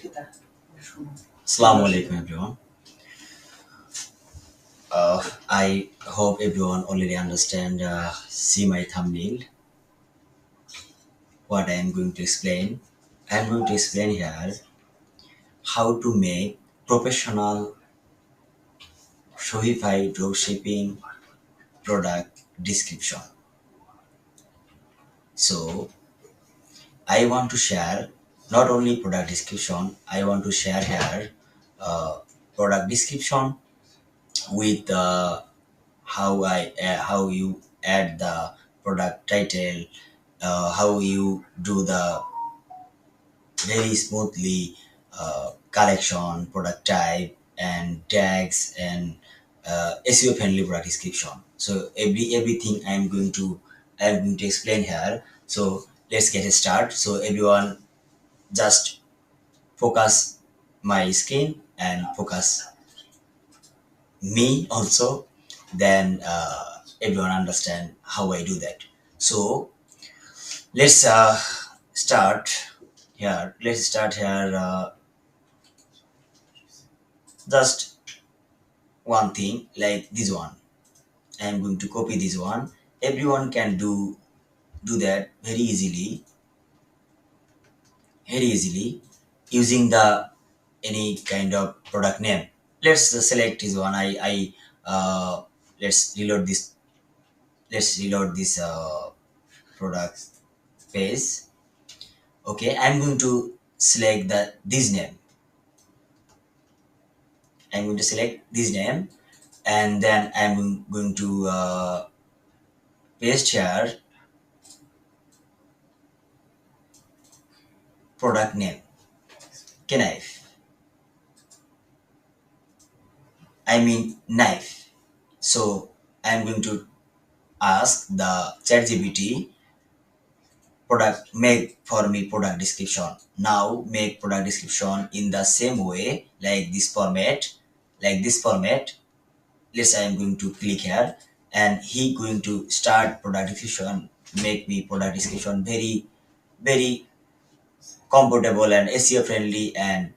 Assalamu alaikum everyone. I hope everyone already understand see my thumbnail what I am going to explain. I am going to explain here how to make professional Shopify dropshipping product description. So I want to share not only product description, I want to share here product description with how you add the product title, how you do the very smoothly collection, product type, and tags and SEO friendly product description. So everything I'm going to explain here. So let's get a start. So everyone just focus my screen and focus me also. Then everyone understand how I do that. So let's start here. Let's start here. Just one thing like this one. I'm going to copy this one. Everyone can do that very easily using the any kind of product name. Let's select this one. I let's reload this. Let's reload this product page. Okay, I'm going to select this name. I'm going to select this name, and then I'm going to paste here product name knife. I mean knife. So I'm going to ask the ChatGPT product make for me product description. Now make product description in the same way like this format, like this format. Let's I'm going to click here, and he going to start product description. Make me product description very comfortable and SEO friendly and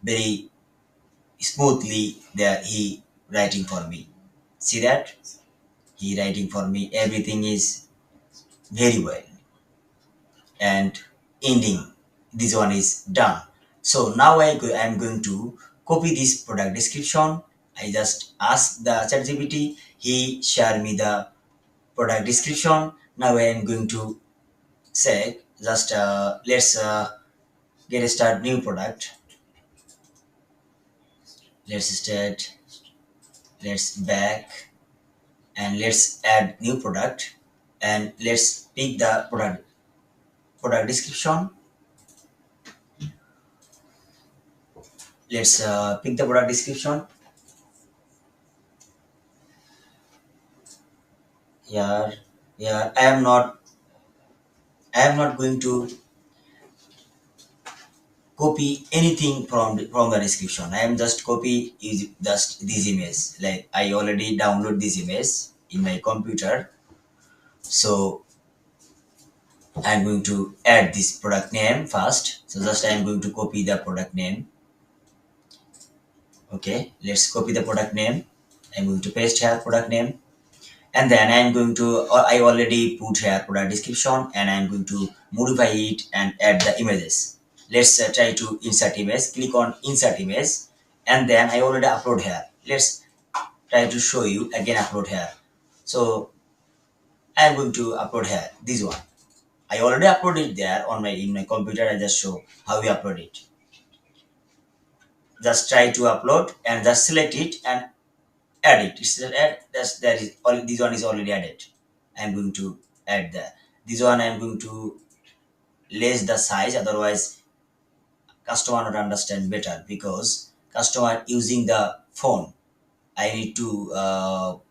very smoothly there he writing for me. See that? He writing for me. Everything is very well. And ending. This one is done. So now I'm going to copy this product description. I just ask the ChatGPT. He share me the product description. Now I am going to say just let's get a start new product. Let's start. Let's back and let's add new product, and let's pick the product description. Let's pick the product description here. Here I am not going to copy anything from the description. I am just copy is just this image, like I already download this image in my computer. So I'm going to add this product name first. So just I'm going to copy the product name. Okay, let's copy the product name. I'm going to paste here product name, and then I'm going to I already put here product description, and I'm going to modify it and add the images. Let's try to insert image. Click on insert image, and then I already upload here. Let's try to show you again upload here. So I'm going to upload here this one. I already uploaded there on my in my computer. I just show how we upload it. Just try to upload and just select it and add it. It's add. That is all. This one is already added. I'm going to add that. This one I'm going to less the size. Otherwise, customer not understand better because customer using the phone. I need to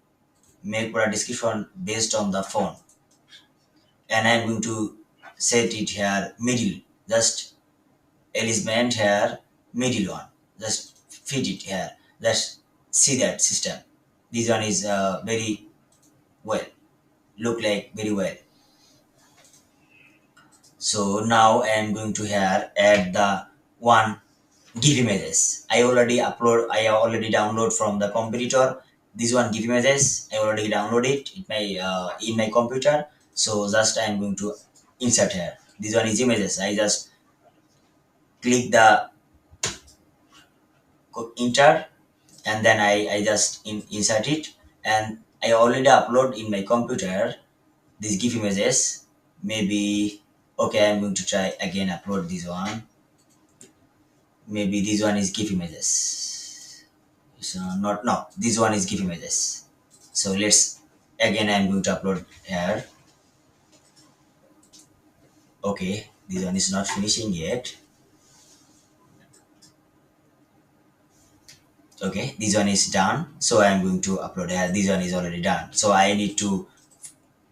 make a description based on the phone, and I'm going to set it here middle. Just element here middle one. Just fit it here. Just see that system. This one is very well. Look like very well. So now I am going to here add the one GIF images. I already download from the computer. This one GIF images. I already download it in my computer. So just I'm going to insert here. This one is images. I just click the enter, and then I just insert it, and I already upload in my computer these GIF images. Maybe okay, I'm going to try again upload this one. Maybe this one is GIF images. So not no, this one is GIF images. So let's again I'm going to upload here. Okay, this one is not finishing yet. Okay, this one is done. So I'm going to upload here. This one is already done. So I need to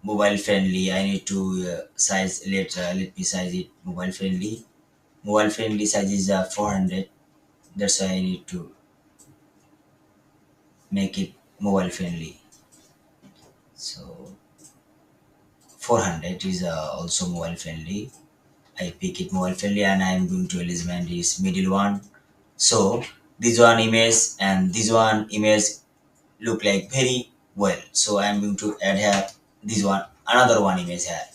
mobile friendly. I need to size. Let me size it mobile friendly. Mobile friendly size is 400. That's why I need to make it mobile friendly. So 400 is also mobile friendly. I pick it mobile friendly, and I am going to element this middle one. So this one image and this one image look like very well. So I am going to add here this one another one image here.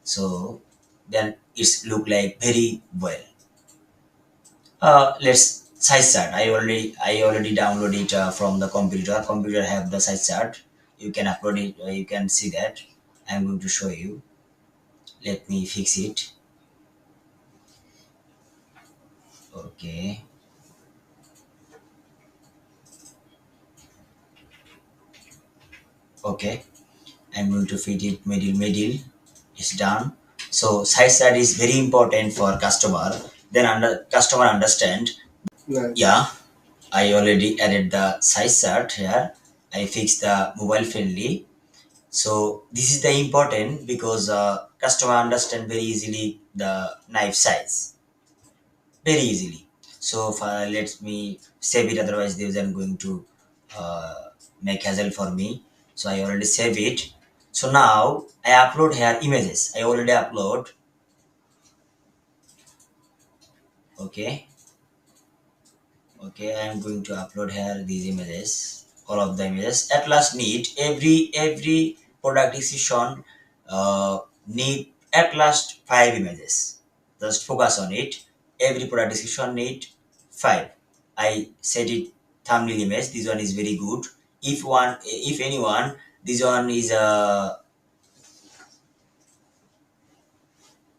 So then it's look like very well. Let's size chart. I already download it from the computer. Computer have the size chart. You can upload it. You can see that. I'm going to show you. Let me fix it. Okay. Okay. I'm going to fit it middle. It's done. So size chart is very important for customer. Then customer understand. Right. Yeah, I already added the size chart here. I fixed the mobile friendly. So this is the important because customer understand very easily the knife size very easily. So let me save it. Otherwise, they are going to make hassle for me. So I already save it. So now I upload here images. I already upload. Okay. Okay, I am going to upload here these images, all of the images. At last, need every product decision need at last 5 images. Just focus on it. Every product decision need 5. I set it thumbnail image. This one is very good. If anyone, this one is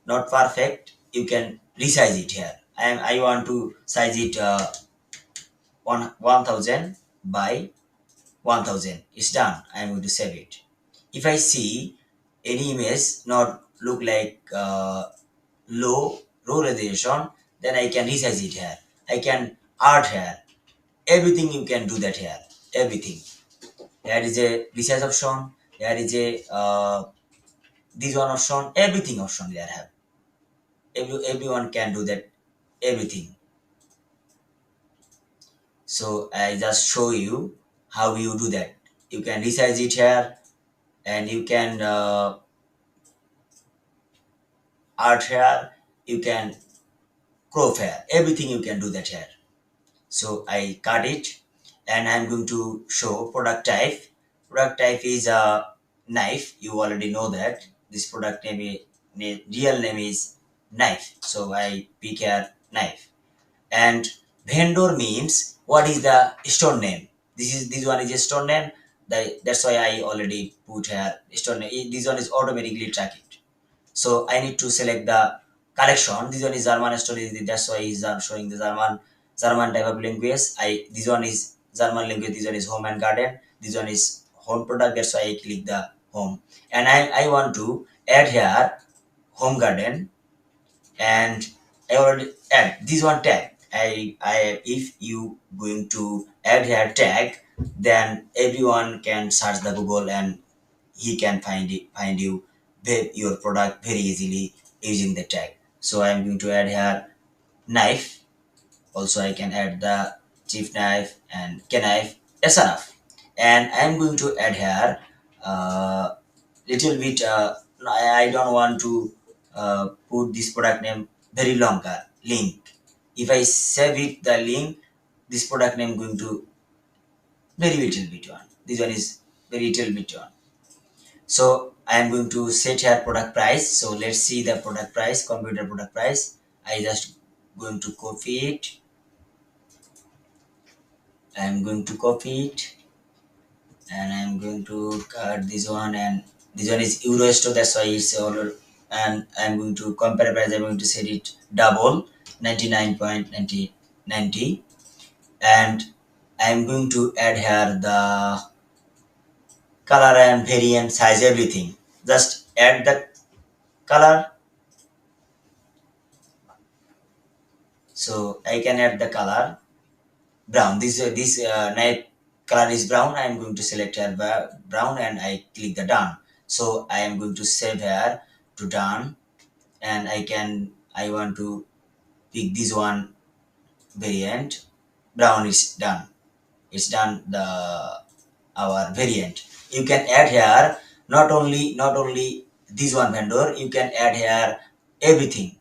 not perfect. You can resize it here. I want to size it 1000 by 1000. It's done. I'm going to save it. If I see any image not look like low resolution, then I can resize it here. I can add here. Everything you can do that here. Everything. There is a resize option. There is a this one option. Everything option there have. Everyone can do that. Everything. So I just show you how you do that. You can resize it here, and you can art here, you can crop here, everything you can do that here. So I cut it, and I'm going to show product type. Product type is a knife. You already know that this product real name is knife. So I pick here knife. And vendor means what is the store name. This one is a store name. That's why I already put here store name. This one is automatically track it. So I need to select the collection. This one is German story. That's why is showing the German type of language. This one is German language. This one is home and garden. This one is home product. That's why I click the home. And I want to add here home garden, and I already add this one tag. I if you going to add here tag, then everyone can search the Google, and he can find you your product very easily using the tag. So I'm going to add here knife. Also I can add the chief knife and knife. That's enough. And I'm going to add here little bit I don't want to put this product name very long link. if I save it the link, this product name going to very little bit one. This one is very little bit one. So I am going to set here product price. So let's see the product price, computer product price. I just going to copy it. I am going to copy it, and I'm going to cut this one, and this one is euro store, that's why it's all. And I'm going to compare price, I'm going to set it double 99.90, and I'm going to add here the color and variant size, everything. Just add the color. So I can add the color brown. This night color is brown. I am going to select here brown, and I click the done. So I am going to save here to done, and I want to pick this one variant. Brown is done. It's done the our variant. You can add here not only this one vendor. You can add here everything.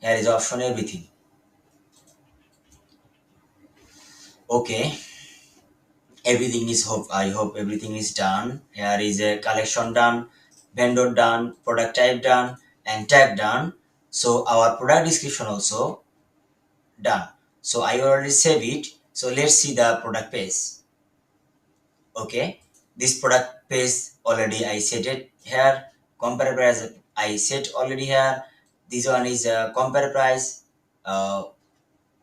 Here is option everything. Okay, everything is hope. I hope everything is done. Here is a collection done, vendor done, product type done, and tag done. So our product description also done. So I already save it. So let's see the product page. Okay, this product page already I set it here. Compare price I set already here. This one is a compare price.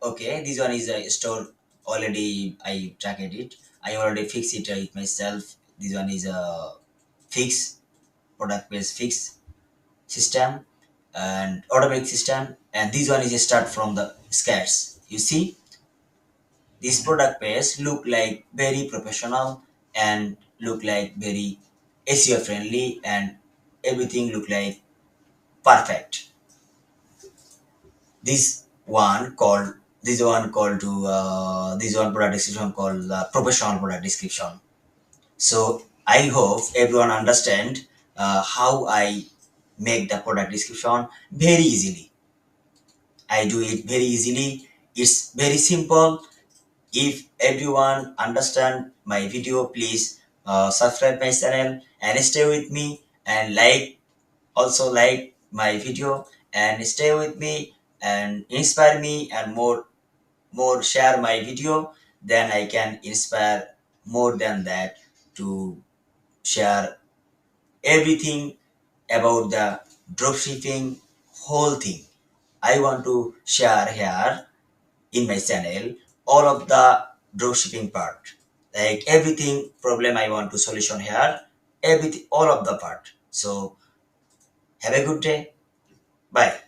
Okay, this one is a store already. I tracked it. I already fix it myself. This one is a fix product based fix system and automatic system, and this one is a start from the scratch. You see, this product page look like very professional and look like very SEO friendly, and everything look like perfect. This one product description called professional product description. So I hope everyone understand how I make the product description very easily. I do it very easily. It's very simple. If everyone understand my video, please subscribe my channel and stay with me, and like my video and stay with me and inspire me, and more share my video, then I can inspire more than that to share everything about the dropshipping whole thing. I want to share here in my channel all of the dropshipping part, like everything problem I want to solution here, everything, all of the part. So have a good day. Bye.